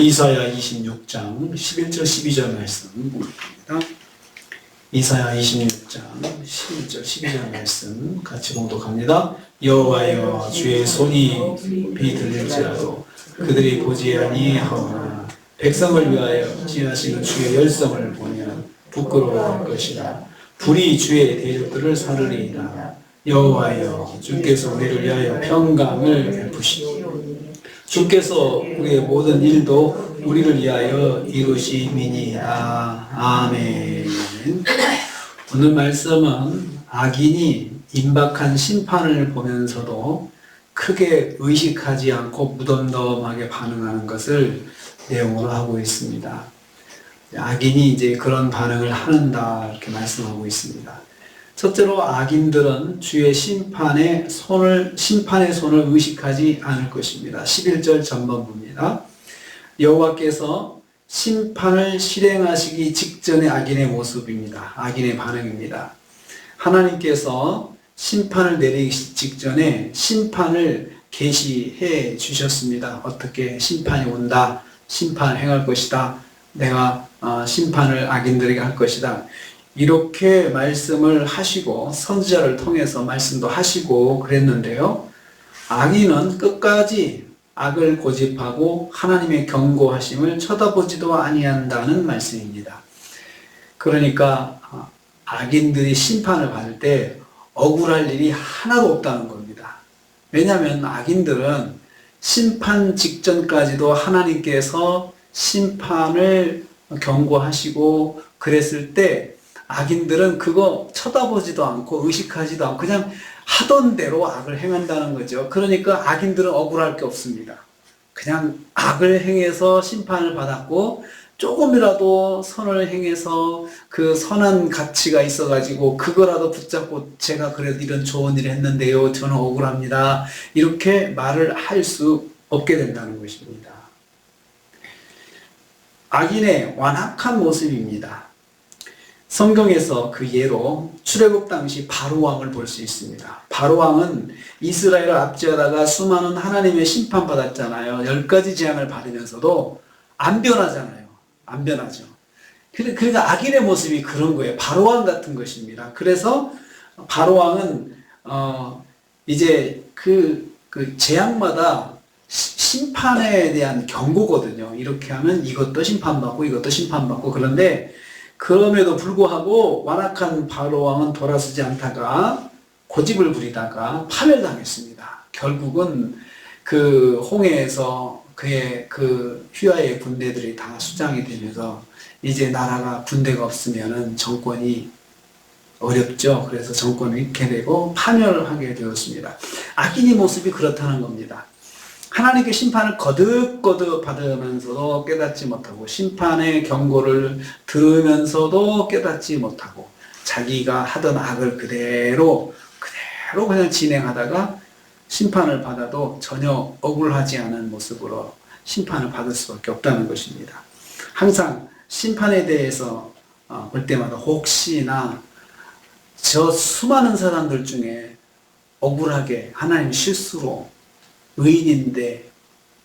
이사야 26장 11절 12절 말씀 보겠습니다. 이사야 26장 11절 12절 말씀 같이 봉독합니다. 여호와여 주의 손이 높이 들릴지라도 그들이 보지 아니하오나 백성을 위하여 지하시는 주의 열성을 보면 부끄러워할 것이라. 불이 주의 대적들을 사르리이다. 여호와여 주께서 우리를 위하여 평강을 베푸시오. 주께서 우리의 모든 일도 우리를 위하여 이루심이니이다. 아멘. 오늘 말씀은 악인이 임박한 심판을 보면서도 크게 의식하지 않고 무덤덤하게 반응하는 것을 내용으로 하고 있습니다. 악인이 이제 그런 반응을 하는다 이렇게 말씀하고 있습니다. 첫째로 악인들은 주의 심판의 손을 의식하지 않을 것입니다. 11절 전반부입니다. 여호와께서 심판을 실행하시기 직전의 악인의 모습입니다. 악인의 반응입니다. 하나님께서 심판을 내리기 직전에 심판을 계시해 주셨습니다. 어떻게 심판이 온다. 심판을 행할 것이다. 내가 심판을 악인들에게 할 것이다. 이렇게 말씀을 하시고 선지자를 통해서 말씀도 하시고 그랬는데요. 악인은 끝까지 악을 고집하고 하나님의 경고하심을 쳐다보지도 아니한다는 말씀입니다. 그러니까 악인들이 심판을 받을 때 억울할 일이 하나도 없다는 겁니다. 왜냐하면 악인들은 심판 직전까지도 하나님께서 심판을 경고하시고 그랬을 때 악인들은 그거 쳐다보지도 않고 의식하지도 않고 그냥 하던 대로 악을 행한다는 거죠. 그러니까 악인들은 억울할 게 없습니다. 그냥 악을 행해서 심판을 받았고 조금이라도 선을 행해서 그 선한 가치가 있어가지고 그거라도 붙잡고 제가 그래도 이런 좋은 일을 했는데요. 저는 억울합니다. 이렇게 말을 할 수 없게 된다는 것입니다. 악인의 완악한 모습입니다. 성경에서 그 예로 출애굽 당시 바로왕을 볼 수 있습니다. 바로왕은 이스라엘을 압제하다가 수많은 하나님의 심판받았잖아요. 10가지 재앙을 받으면서도 안 변하잖아요. 안 변하죠. 그러니까 악인의 모습이 그런 거예요. 바로왕 같은 것입니다. 그래서 바로왕은 이제 그 재앙마다 심판에 대한 경고거든요. 이렇게 하면 이것도 심판받고 이것도 심판받고. 그런데 그럼에도 불구하고 완악한 바로왕은 돌아서지 않다가 고집을 부리다가 파멸당했습니다. 결국은 그 홍해에서 그의 그 휘하의 군대들이 다 수장이 되면서 이제 나라가 군대가 없으면은 정권이 어렵죠. 그래서 정권을 잃게 되고 파멸하게 되었습니다. 악인의 모습이 그렇다는 겁니다. 하나님께 심판을 거듭거듭 받으면서도 깨닫지 못하고 심판의 경고를 들으면서도 깨닫지 못하고 자기가 하던 악을 그대로 그냥 진행하다가 심판을 받아도 전혀 억울하지 않은 모습으로 심판을 받을 수밖에 없다는 것입니다. 항상 심판에 대해서 볼 때마다 혹시나 저 수많은 사람들 중에 억울하게 하나님 실수로 의인인데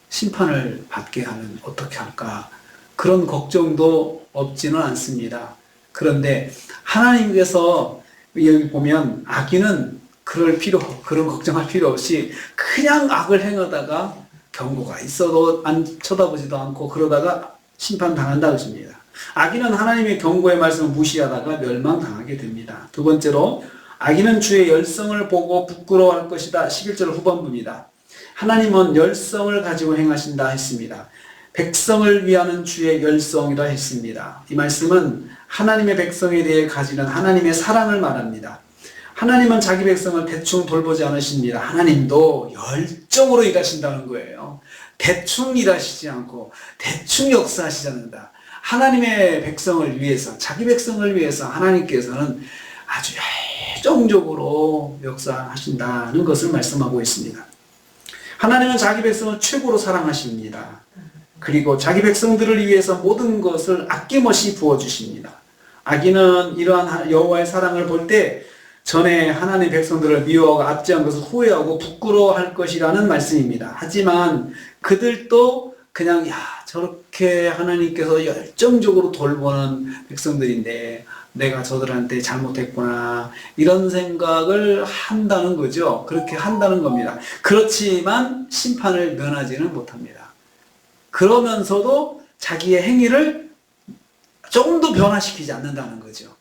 심판을 받게 하면 어떻게 할까? 그런 걱정도 없지는 않습니다. 그런데 하나님께서 여기 보면 악인은 그런 걱정할 필요 없이 그냥 악을 행하다가 경고가 있어도 쳐다보지도 않고 그러다가 심판당한다 것입니다. 악인은 하나님의 경고의 말씀을 무시하다가 멸망당하게 됩니다. 두 번째로 악인은 주의 열성을 보고 부끄러워할 것이다. 11절 후반부입니다. 하나님은 열성을 가지고 행하신다 했습니다. 백성을 위하는 주의 열성이라 했습니다. 이 말씀은 하나님의 백성에 대해 가지는 하나님의 사랑을 말합니다. 하나님은 자기 백성을 대충 돌보지 않으십니다. 하나님도 열정으로 일하신다는 거예요. 대충 일하시지 않고 대충 역사하시지 않는다. 하나님의 백성을 위해서, 자기 백성을 위해서 하나님께서는 아주 열정적으로 역사하신다는 것을 말씀하고 있습니다. 하나님은 자기 백성을 최고로 사랑하십니다. 그리고 자기 백성들을 위해서 모든 것을 아낌없이 부어주십니다. 악인은 이러한 여호와의 사랑을 볼 때 전에 하나님의 백성들을 미워하고 압제한 것을 후회하고 부끄러워할 것이라는 말씀입니다. 하지만 그들도 그냥 저렇게 하나님께서 열정적으로 돌보는 백성들인데 내가 저들한테 잘못했구나 이런 생각을 한다는 거죠. 그렇게 한다는 겁니다. 그렇지만 심판을 면하지는 못합니다. 그러면서도 자기의 행위를 조금도 변화시키지 않는다는 거죠.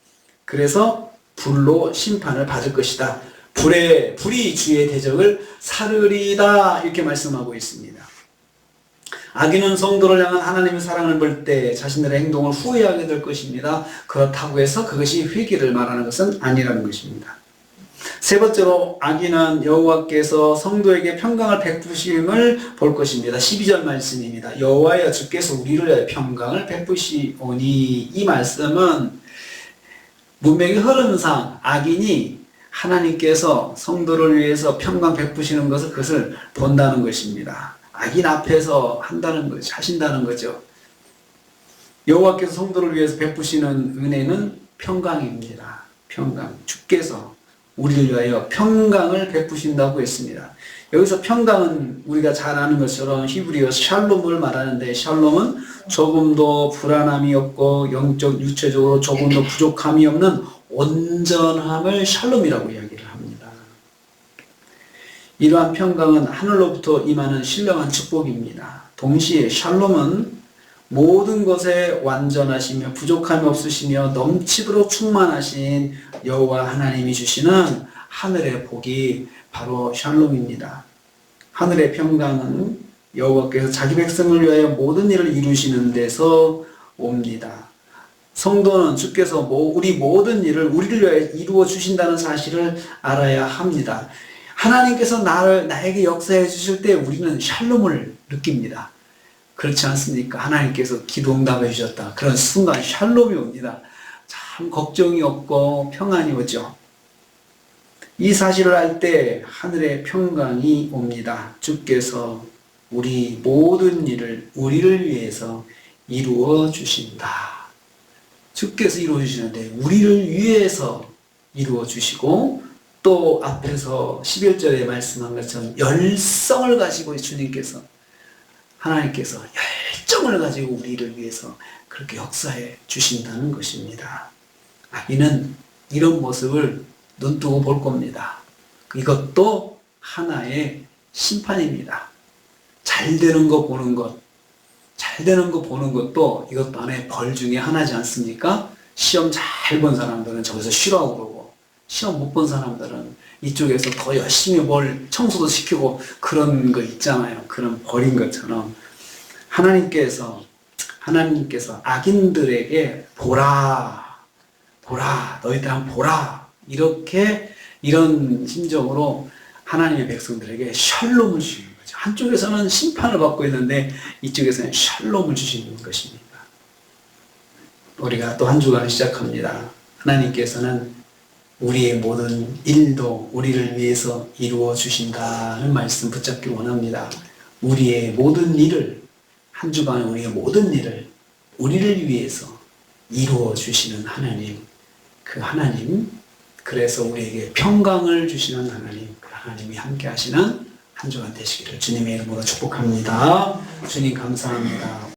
그래서 불로 심판을 받을 것이다. 불이 주의 대적을 사르리다 이렇게 말씀하고 있습니다. 악인은 성도를 향한 하나님의 사랑을 볼 때 자신들의 행동을 후회하게 될 것입니다. 그렇다고 해서 그것이 회개를 말하는 것은 아니라는 것입니다. 세 번째로 악인은 여호와께서 성도에게 평강을 베푸심을 볼 것입니다. 12절 말씀입니다. 여호와여 주께서 우리를 위하여 평강을 베푸시오니 이 말씀은 문맥의 흐름상 악인이 하나님께서 성도를 위해서 평강 베푸시는 것을 그것을 본다는 것입니다. 악인 앞에서 한다는 거죠. 하신다는 거죠. 여호와께서 성도를 위해서 베푸시는 은혜는 평강입니다. 평강. 주께서 우리를 위하여 평강을 베푸신다고 했습니다. 여기서 평강은 우리가 잘 아는 것처럼 히브리어 샬롬을 말하는데 샬롬은 조금도 불안함이 없고 영적 육체적으로 조금도 부족함이 없는 온전함을 샬롬이라고 이야기를 합니다. 이러한 평강은 하늘로부터 임하는 신령한 축복입니다. 동시에 샬롬은 모든 것에 완전하시며 부족함이 없으시며 넘치도록 충만하신 여호와 하나님이 주시는 하늘의 복이 바로 샬롬입니다. 하늘의 평강은 여호와께서 자기 백성을 위하여 모든 일을 이루시는 데서 옵니다. 성도는 주께서 우리 모든 일을 우리를 위하여 이루어 주신다는 사실을 알아야 합니다. 하나님께서 나에게 역사해 주실 때 우리는 샬롬을 느낍니다. 그렇지 않습니까? 하나님께서 기도 응답해 주셨다. 그런 순간 샬롬이 옵니다. 참 걱정이 없고 평안이 오죠. 이 사실을 알 때 하늘의 평강이 옵니다. 주께서 우리 모든 일을 우리를 위해서 이루어 주신다. 주께서 이루어 주시는데 우리를 위해서 이루어 주시고 또 앞에서 11절에 말씀한 것처럼 열성을 가지고 주님께서 하나님께서 열정을 가지고 우리를 위해서 그렇게 역사해 주신다는 것입니다. 악인은 이런 모습을 눈뜨고 볼 겁니다. 이것도 하나의 심판입니다. 잘 되는 거 보는 것, 잘 되는 거 보는 것도 이것도 하나의 벌 중에 하나지 않습니까? 시험 잘 본 사람들은 저기서 싫어하고 그러고 시험 못 본 사람들은 이쪽에서 더 열심히 뭘 청소도 시키고 그런 거 있잖아요. 그런 벌인 것처럼 하나님께서 악인들에게 보라 너희들 한번 보라 이런 심정으로 하나님의 백성들에게 샬롬을 주시는 거죠. 한쪽에서는 심판을 받고 있는데 이쪽에서는 샬롬을 주시는 것입니다. 우리가 또 한 주간을 시작합니다. 하나님께서는 우리의 모든 일도 우리를 위해서 이루어 주신다는 말씀 붙잡기 원합니다. 우리의 모든 일을 한 주간 우리의 모든 일을 우리를 위해서 이루어 주시는 하나님, 그 하나님, 그래서 우리에게 평강을 주시는 하나님, 그 하나님이 함께 하시는 한 주간 되시기를 주님의 이름으로 축복합니다. 주님 감사합니다.